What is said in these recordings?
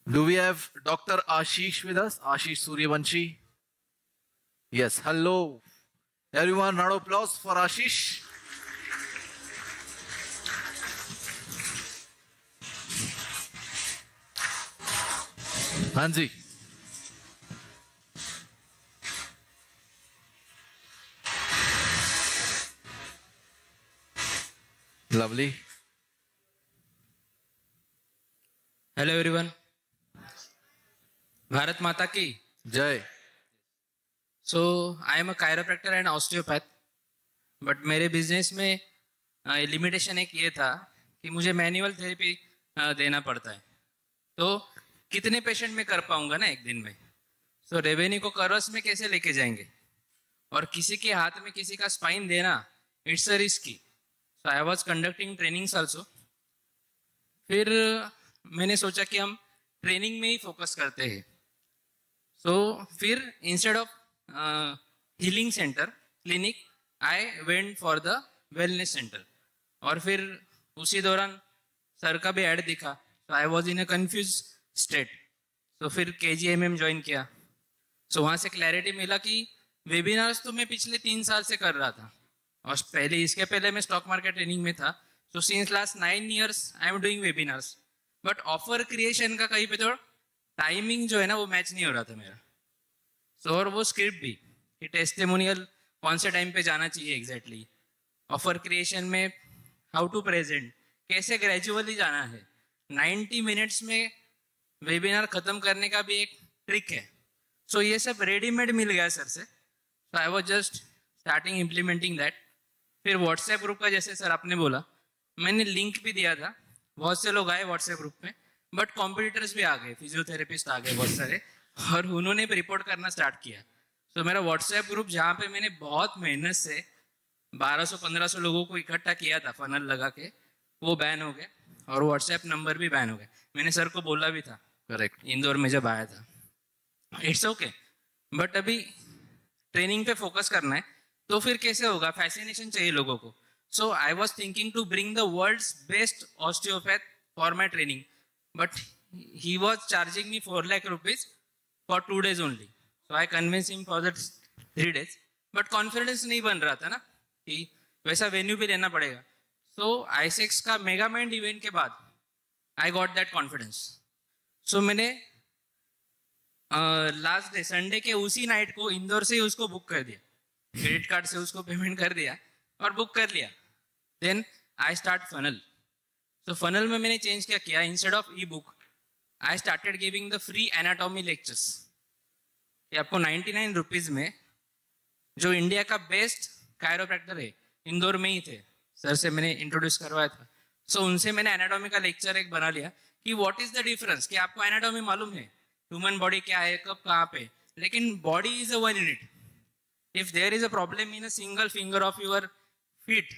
Do we have Dr. Ashish with us? Ashish Suryavanshi? Yes, hello. Everyone, round of applause for Ashish. हाँ जी. Lovely. Hello everyone, Bharat Mata की जय. So I am a chiropractor and osteopath, but मेरे business में limitation एक ये था कि मुझे मैनुअल थेरेपी देना पड़ता है. तो कितने पेशेंट में कर पाऊंगा ना एक दिन में. सो रेवेन्यू को करवस में कैसे लेके जाएंगे, और किसी के हाथ में किसी का स्पाइन देना, it's a risky. So I was conducting trainings also. फिर मैंने सोचा कि हम ट्रेनिंग में ही फोकस करते हैं. सो फिर instead of healing centre clinic I went for the wellness centre. और फिर उसी दौरान सर का भी ऐड दिखा. So I was in a confuse state. So फिर KGMM ज्वाइन किया. सो वहाँ से क्लैरिटी मिला कि वेबिनार्स तो मैं पिछले 3 साल से कर रहा था, और इसके पहले मैं स्टॉक मार्केट ट्रेनिंग में था. So since last 9 years I am doing webinars. But offer creation का कहीं पे तो टाइमिंग जो है ना वो मैच नहीं हो रहा था मेरा. सो और वो स्क्रिप्ट भी कि टेस्टिमोनियल कौन से टाइम पे जाना चाहिए एग्जैक्टली. ऑफर क्रिएशन में हाउ टू प्रेजेंट, कैसे ग्रेजुअली जाना है. 90 मिनट्स में वेबिनार खत्म करने का भी एक ट्रिक है. सो ये सब रेडीमेड मिल गया सर से. So I was just starting implementing that. फिर व्हाट्सएप ग्रुप का जैसे सर आपने बोला, मैंने लिंक भी दिया था. बहुत से लोग आए व्हाट्सएप ग्रुप में, बट कॉम्पिटिटर्स भी आ गए, फिजियोथेरेपिस्ट आ गए बहुत सारे, और उन्होंने भी रिपोर्ट करना स्टार्ट किया. तो मेरा व्हाट्सएप ग्रुप जहाँ पे मैंने बहुत मेहनत से 1200-1500 लोगों को इकट्ठा किया था फनल लगा के, वो बैन हो गए. और व्हाट्सएप नंबर भी बैन हो गए. मैंने सर को बोला भी था करेक्ट इंदौर में जब आया था. इट्स ओके, बट अभी ट्रेनिंग पे फोकस करना है. तो फिर कैसे होगा, फैसिनेशन चाहिए लोगों को. So I was thinking to bring the world's best osteopath for my training, but he was charging me 4 lakh rupees for 2 days only. So I convinced him for the 3 days. But confidence नहीं बन रहा था ना कि वैसा venue भी लेना पड़ेगा. So ISEX का मेगा माइंड इवेंट के बाद I got that confidence. So मैंने लास्ट डे संडे के उसी नाइट को इंदौर से ही उसको बुक कर दिया. क्रेडिट कार्ड से उसको पेमेंट कर दिया और बुक कर लिया. Then I start funnel. तो फनल में मैंने चेंज क्या किया, instead of e book I started giving the free anatomy lectures. ये आपको 99 रुपीज में, जो इंडिया का बेस्ट कायरोप्रैक्टर है, इंदौर में ही थे, सर से मैंने इंट्रोड्यूस करवाया था. सो उनसे मैंने एनाटॉमी का लेक्चर एक बना लिया कि व्हाट इज द डिफरेंस. कि आपको एनाटॉमी मालूम है, ह्यूमन बॉडी क्या है, कब कहाँ पे, लेकिन body is a one unit. If there is a problem in a single finger of your feet,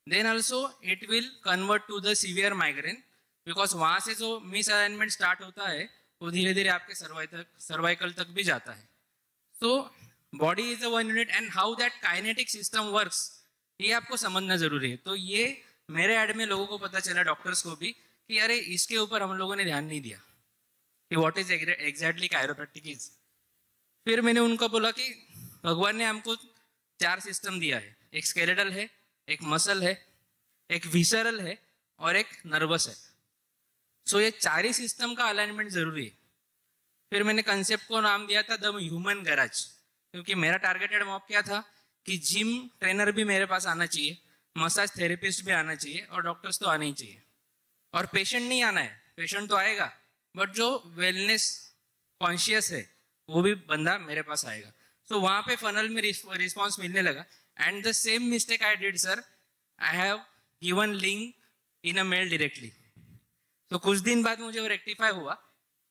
then also it will convert to the severe migraine. Because वहां से जो मिस अलाइनमेंट स्टार्ट होता है वो धीरे धीरे आपके सर्वाइकल तक भी जाता है. So body is a one unit and how that kinetic system works, ये आपको समझना जरूरी है. तो ये मेरे ऐड में लोगों को पता चला, डॉक्टर्स को भी, कि अरे इसके ऊपर हम लोगों ने ध्यान नहीं दिया कि what is exactly chiropractic is. फिर मैंने उनको बोला कि भगवान ने हमको 4 सिस्टम दिया है. एक स्केलेटल है, एक मसल है, एक विसरल है, और एक नर्वस है. सो ये 4 ही सिस्टम का अलाइनमेंट जरूरी है. फिर मैंने कंसेप्ट को नाम दिया था द ह्यूमन गैराज, क्योंकि मेरा टारगेटेड मॉब क्या था कि जिम ट्रेनर भी मेरे पास आना चाहिए, मसाज थेरेपिस्ट भी आना चाहिए, और डॉक्टर्स तो आने ही चाहिए. और पेशेंट नहीं आना है, पेशेंट तो आएगा, बट जो वेलनेस कॉन्शियस है वो भी बंदा मेरे पास आएगा. सो वहां पे फनल में रिस्पॉन्स मिलने लगा. And the same mistake I did sir, I have given link in a mail directly. तो कुछ दिन बाद मुझे वो रेक्टिफाई हुआ,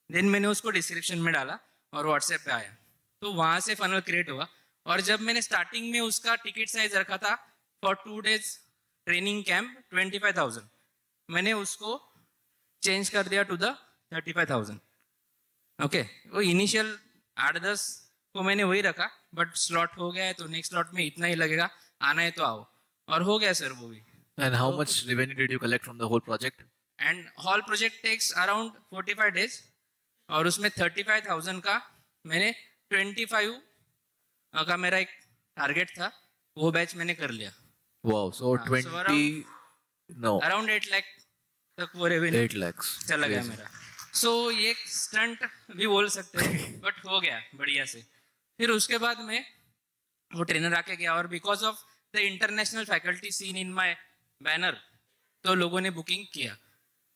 देन मैंने उसको डिस्क्रिप्शन में डाला और व्हाट्सएप पे आया. तो वहां से फनल क्रिएट हुआ. और जब मैंने स्टार्टिंग में उसका टिकट साइज रखा था फॉर 2 days ट्रेनिंग कैंप 25,000, मैंने उसको चेंज कर दिया टू द 35,000. ओके, वो इनिशियल 8-10 को मैंने वही रखा, बट स्लॉट हो गया है तो नेक्स्ट स्लॉट में इतना ही लगेगा, आना है तो आओ. और हो गया सर वो भी. And how much revenue did you collect from the whole project? And whole project takes around 45 days. और उसमें 35,000 का मैंने 25 का मेरा एक टारगेट था, वो बैच मैंने कर लिया। Wow. So हाँ, so 20, no, अराउंड 8 लाख तक वो रेवेन्यू 8 lakhs. चला गया Crazy. मेरा। सो ये स्टंट भी बोल सकते हैं, बट हो गया बढ़िया से। फिर उसके बाद में वो ट्रेनर आके गया, और because of the international faculty seen in my banner, तो लोगों ने बुकिंग किया।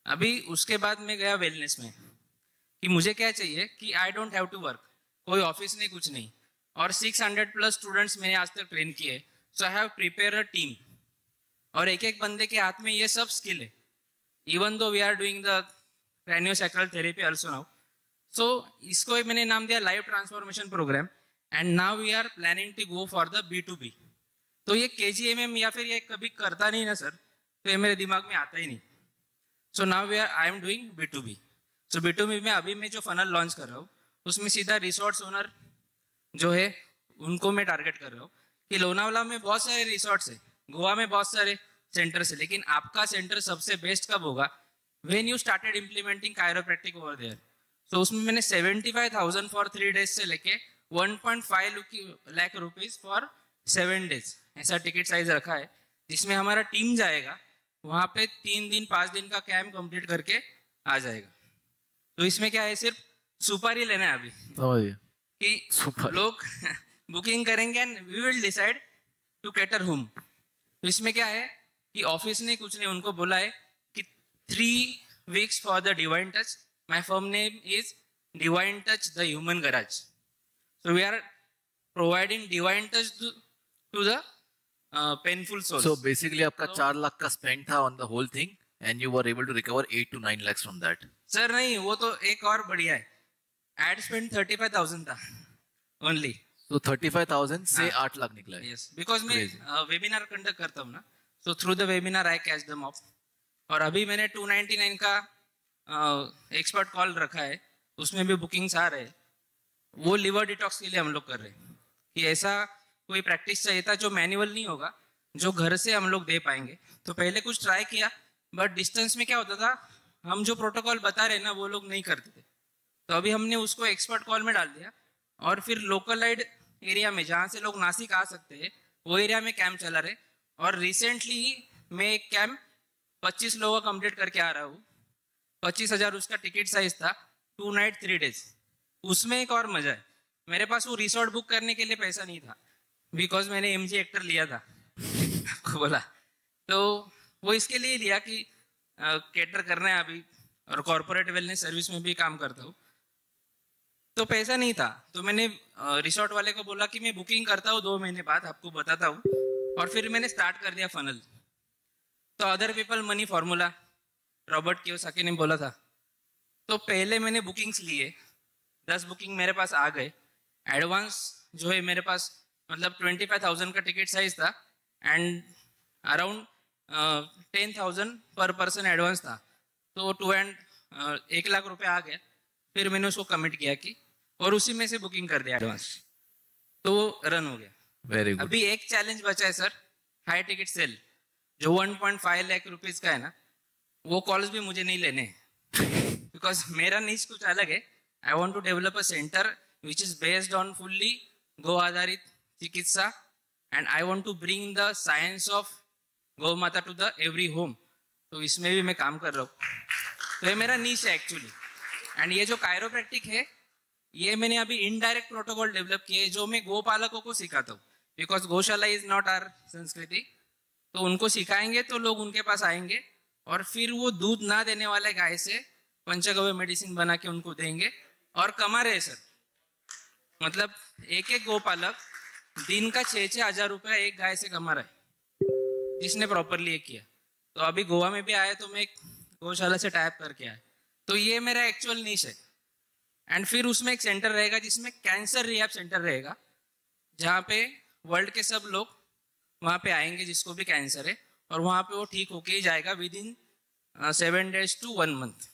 अभी उसके बाद मैं गया वेलनेस में कि मुझे क्या चाहिए कि I don't have to work, कोई ऑफिस नहीं, कुछ नहीं, और 600 प्लस स्टूडेंट्स मैंने आज तक ट्रेन किए। So I have prepare a team, और एक एक बंदे के हाथ में ये सब स्किल है, even though we are doing the craniosacral therapy also now. So इसको मैंने नाम दिया live transformation programme, and now we are planning to go for the B2B। तो ये KGMM या फिर ये कभी करता नहीं ना सर, तो ये मेरे दिमाग में आता ही नहीं। So now I am doing B2B। So B2B में अभी मैं जो फनल लॉन्च कर रहा हूँ, उसमें सीधा रिसोर्ट्स ओनर जो है उनको मैं टारगेट कर रहा हूँ कि लोनावाला में बहुत सारे रिसोर्ट्स है, गोवा में बहुत सारे सेंटर्स है, लेकिन आपका सेंटर सबसे बेस्ट कब होगा, when you started implementing chiropractic over there. तो उसमें मैंने 75,000 फॉर 3 डेज से लेके 1.5 लाख रुपीज फॉर 7 डेज ऐसा टिकट साइज रखा है, जिसमें हमारा टीम जाएगा वहां पे 3 दिन 5 दिन का कैंप कंप्लीट करके आ जाएगा। तो इसमें क्या है, सिर्फ सुपारी लेना है अभी समझिए कि सुपारी। लोग बुकिंग करेंगे and we will decide to cater whom. तो इसमें क्या है कि ऑफिस ने कुछ नहीं, उनको बोला है कि 3 weeks for the Divine Touch, my firm name is Divine Touch the human garage. So we are providing Divine Touch to the painful soul. So basically आपका 4 लाख का स्पेंड था on the whole thing and you were able to recover 8 to 9 lakhs from that. Sir नहीं, वो तो एक और बढ़िया है, एड स्पेंड 35,000 था ओनली। So 35,000 से 8 लाख निकला है. यस, बिकॉज मैं Crazy. वेबिनार कंडक्ट करता हूँ ना, so through the webinar I catch them up. और अभी मैंने 299 का एक्सपर्ट कॉल रखा है, उसमें भी बुकिंग्स आ रहे हैं। वो लिवर डिटॉक्स के लिए हम लोग कर रहे हैं कि ऐसा कोई प्रैक्टिस चाहिए था जो मैनुअल नहीं होगा, जो घर से हम लोग दे पाएंगे। तो पहले कुछ ट्राई किया, बट डिस्टेंस में क्या होता था, हम जो प्रोटोकॉल बता रहे ना वो लोग नहीं करते थे। तो अभी हमने उसको एक्सपर्ट कॉल में डाल दिया, और फिर लोकलाइड एरिया में जहाँ से लोग नासिक आ सकते हैं वो एरिया में कैंप चला रहे। और रिसेंटली ही मैं एक कैंप 25 लोगों का कंप्लीट करके आ रहा हूँ। 25,000 उसका टिकट साइज था, 2 नाइट 3 डेज। उसमें एक और मजा है, मेरे पास वो रिसोर्ट बुक करने के लिए पैसा नहीं था, बिकॉज मैंने MG एक्टर लिया था आपको बोला, तो वो इसके लिए लिया कि कैटर करना है अभी, और कॉर्पोरेट वेलनेस सर्विस में भी काम करता हूँ, तो पैसा नहीं था। तो मैंने रिसोर्ट वाले को बोला कि मैं बुकिंग करता हूँ 2 महीने बाद, आपको बताता हूँ। और फिर मैंने स्टार्ट कर दिया फनल। तो other people money formula Robert Kiyosaki ने बोला था। तो पहले मैंने बुकिंग्स लिए, 10 बुकिंग मेरे पास आ गए। एडवांस जो है मेरे पास मतलब 25,000 का टिकट साइज था, एंड अराउंड 10,000 पर पर्सन एडवांस था। तो 1 लाख रुपए आ गया। फिर मैंने उसको कमिट किया कि, और उसी में से बुकिंग कर दिया एडवांस, तो वो रन हो गया। Very good. अभी एक चैलेंज बचा है सर, हाई टिकट सेल जो 1.5 लाख रुपीज का है ना, वो कॉल्स भी मुझे नहीं लेने, बिकॉज मेरा नीच कुछ अलग है। I want to develop a centre which is based on fully गो आधारित चिकित्सा, and I want to bring the science of Gau Mata to the every home. तो इसमें भी मैं काम कर रहा हूँ। तो ये मेरा नीच है एक्चुअली। एंड ये जो कायरोप्रैक्टिक है, ये मैंने अभी इनडायरेक्ट प्रोटोकॉल डेवलप किए जो मैं गोपालकों को सिखाता हूँ, बिकॉज गौशाला इज नॉट आवर संस्कृति। तो उनको सिखाएंगे तो लोग उनके पास आएंगे, और फिर वो दूध ना देने वाले गाय से पंचगव्य मेडिसिन बना के उनको देंगे, और कमा रहे सर। मतलब एक एक गोपालक दिन का 6-6 हजार रुपया एक गाय से कमा रहा है, जिसने प्रॉपरली ये किया। तो अभी गोवा में भी आया तो मैं एक गौशाला से टाइप करके आया। तो ये मेरा एक्चुअल नीश है। एंड फिर उसमें एक सेंटर रहेगा जिसमें कैंसर रिहैब सेंटर रहेगा, जहाँ पे वर्ल्ड के सब लोग वहाँ पे आएंगे जिसको भी कैंसर है, और वहाँ पे वो ठीक होके ही जाएगा with in 7 days to 1 month।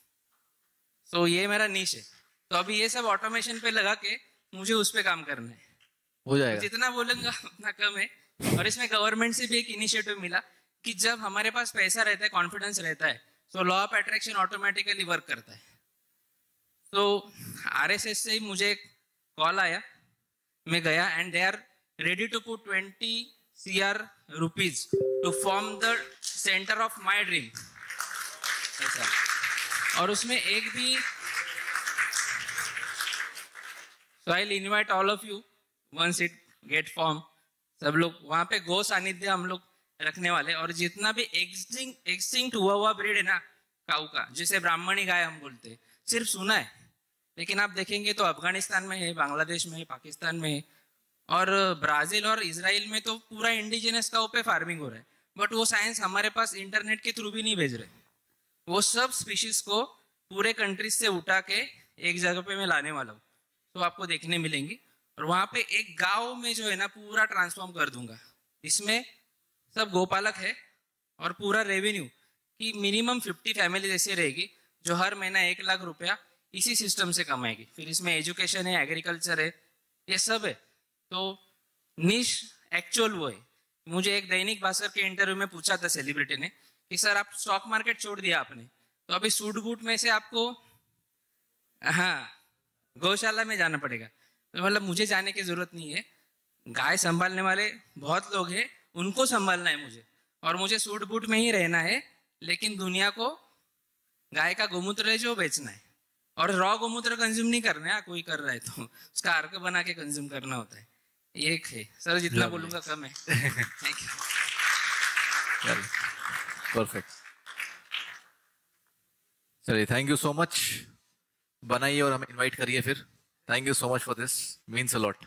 तो ये मेरा नीश है। तो अभी ये सब ऑटोमेशन पे लगा के मुझे उस पे काम करना है। हो जाएगा. जितना बोलूंगा उतना कम है। और इसमें गवर्नमेंट से भी एक इनिशिएटिव मिला कि जब हमारे पास पैसा रहता है, कॉन्फिडेंस रहता है, तो law of attraction automatically work करता है। तो आरएसएस से ही मुझे कॉल आया, मैं गया and they are ready to put 20 CR rupees to form the centre of my dream ऐसा। और उसमें एक भी, so I invite all of you once it get form, सब लोग वहां पे गो सानिध्य हम लोग रखने वाले। और जितना भी एक्सटिंक्ट हुआ ब्रीड है ना काऊ का, जिसे ब्राह्मणी गाय हम बोलते, सिर्फ सुना है, लेकिन आप देखेंगे तो अफगानिस्तान में है, बांग्लादेश में है, पाकिस्तान में है, और ब्राजील और इजराइल में तो पूरा इंडिजिनस काऊ पे फार्मिंग हो रहा है। बट वो साइंस हमारे पास इंटरनेट के थ्रू भी नहीं भेज रहे। वो सब स्पीशीज को पूरे कंट्रीज से उठा के एक जगह पे मैं लाने वाला हूँ, तो आपको देखने मिलेंगी। और वहां पे एक गांव में जो है ना पूरा ट्रांसफॉर्म कर दूंगा। इसमें सब गोपालक है और पूरा रेवेन्यू की मिनिमम 50 फैमिली ऐसी रहेगी जो हर महीना 1 लाख रुपया इसी सिस्टम से कमाएगी। फिर इसमें एजुकेशन है, एग्रीकल्चर है, ये सब है। तो निश एक्चुअल वो है। मुझे एक दैनिक भास्कर के इंटरव्यू में पूछा था सेलिब्रिटी ने कि सर आप स्टॉक मार्केट छोड़ दिया आपने, तो अभी सूट बूट में से आपको हाँ गौशाला में जाना पड़ेगा। तो मतलब मुझे जाने की जरूरत नहीं है, गाय संभालने वाले बहुत लोग हैं, उनको संभालना है मुझे, और मुझे सूट बूट में ही रहना है। लेकिन दुनिया को गाय का गोमूत्र है जो बेचना है, और रॉ गोमूत्र कंज्यूम नहीं करना है। कोई कर रहा है तो उसका अर्क बना के कंज्यूम करना होता है। ये है सर, जितना बोलूंगा कम है। Thank you. परफेक्ट, चलिए थैंक यू सो मच। बनाइए और हमें इनवाइट करिए फिर। Thank you so much for this, means a lot.